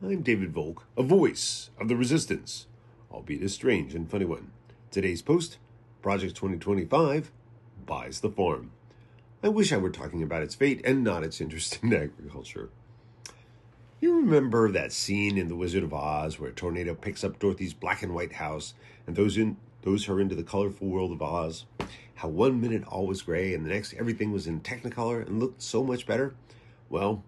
I'm David Volk, a voice of the resistance, albeit a strange and funny one. Today's post, Project 2025 buys the farm. I wish I were talking about its fate and not its interest in agriculture. You remember that scene in The Wizard of Oz where a tornado picks up Dorothy's black and white house and throws her into the colorful world of Oz? How 1 minute all was gray and the next everything was in Technicolor and looked so much better? Well,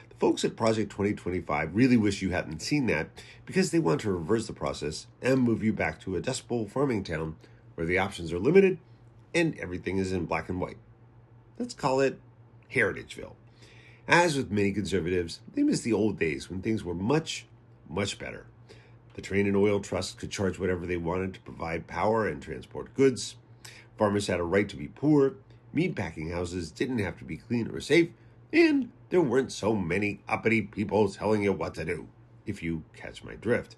the folks at Project 2025 really wish you hadn't seen that because they want to reverse the process and move you back to a Dust Bowl farming town where the options are limited and everything is in black and white. Let's call it Heritageville. As with many conservatives, they miss the old days when things were much, much better. The Train and Oil Trust could charge whatever they wanted to provide power and transport goods. Farmers had a right to be poor. Meatpacking houses didn't have to be clean or safe. And there weren't so many uppity people telling you what to do, if you catch my drift.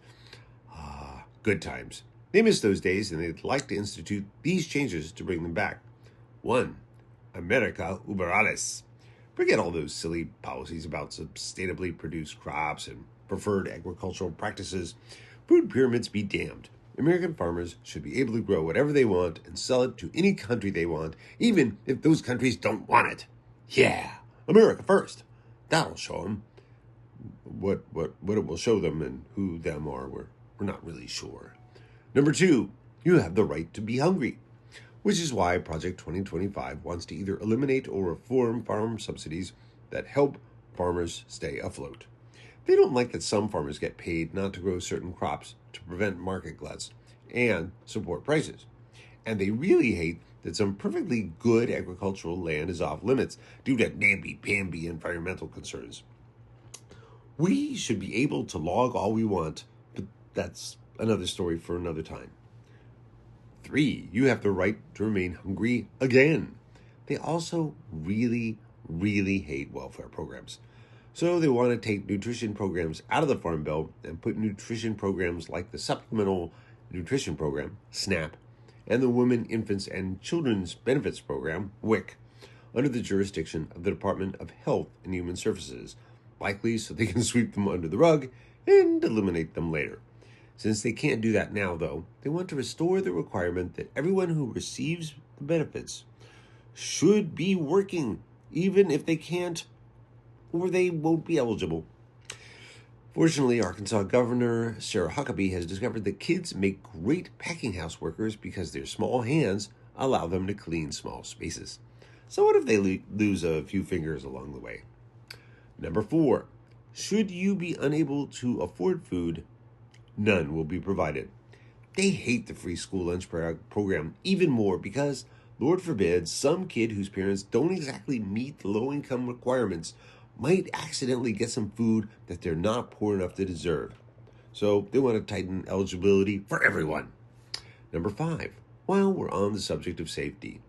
Good times. They miss those days and they'd like to institute these changes to bring them back. 1. America über alles. Forget all those silly policies about sustainably produced crops and preferred agricultural practices. Food pyramids be damned. American farmers should be able to grow whatever they want and sell it to any country they want, even if those countries don't want it. Yeah, America first. That'll show them. What it will show them and who them are, we're not really sure. Number 2, you have the right to be hungry, which is why Project 2025 wants to either eliminate or reform farm subsidies that help farmers stay afloat. They don't like that some farmers get paid not to grow certain crops to prevent market gluts and support prices. And they really hate that some perfectly good agricultural land is off limits due to namby-pamby environmental concerns. We should be able to log all we want, but that's another story for another time. 3, you have the right to remain hungry again. They also really, really hate welfare programs. So they want to take nutrition programs out of the Farm Bill and put nutrition programs like the Supplemental Nutrition Program, SNAP, and the Women, Infants, and Children's Benefits Program, WIC, under the jurisdiction of the Department of Health and Human Services, likely so they can sweep them under the rug and eliminate them later. Since they can't do that now, though, they want to restore the requirement that everyone who receives the benefits should be working, even if they can't or they won't be eligible. Fortunately, Arkansas Governor Sarah Huckabee has discovered that kids make great packing house workers because their small hands allow them to clean small spaces. So what if they lose a few fingers along the way? Number 4, should you be unable to afford food, none will be provided. They hate the free school lunch program even more because, Lord forbid, some kid whose parents don't exactly meet the low-income requirements might accidentally get some food that they're not poor enough to deserve. So they want to tighten eligibility for everyone. Number 5, while we're on the subject of safety,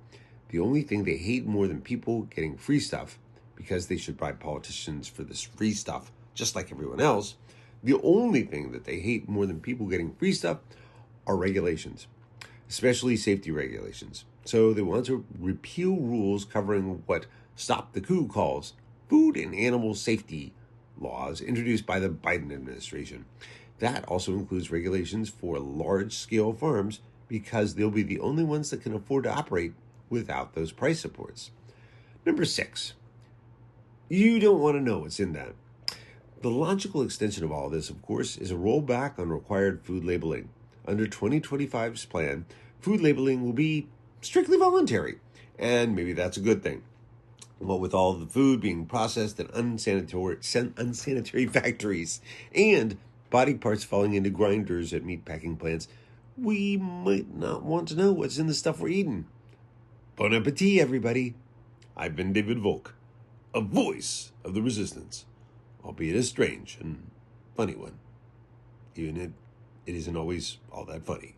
the only thing they hate more than people getting free stuff, because they should bribe politicians for this free stuff just like everyone else, the only thing that they hate more than people getting free stuff are regulations, especially safety regulations. So they want to repeal rules covering what Stop the Coup calls food and animal safety laws introduced by the Biden administration. That also includes regulations for large-scale farms because they'll be the only ones that can afford to operate without those price supports. Number 6, you don't want to know what's in that. The logical extension of all this, of course, is a rollback on required food labeling. Under 2025's plan, food labeling will be strictly voluntary, and maybe that's a good thing. What with all the food being processed in unsanitary factories and body parts falling into grinders at meatpacking plants, we might not want to know what's in the stuff we're eating. Bon appetit, everybody. I've been David Volk, a voice of the resistance, albeit a strange and funny one, even if it isn't always all that funny.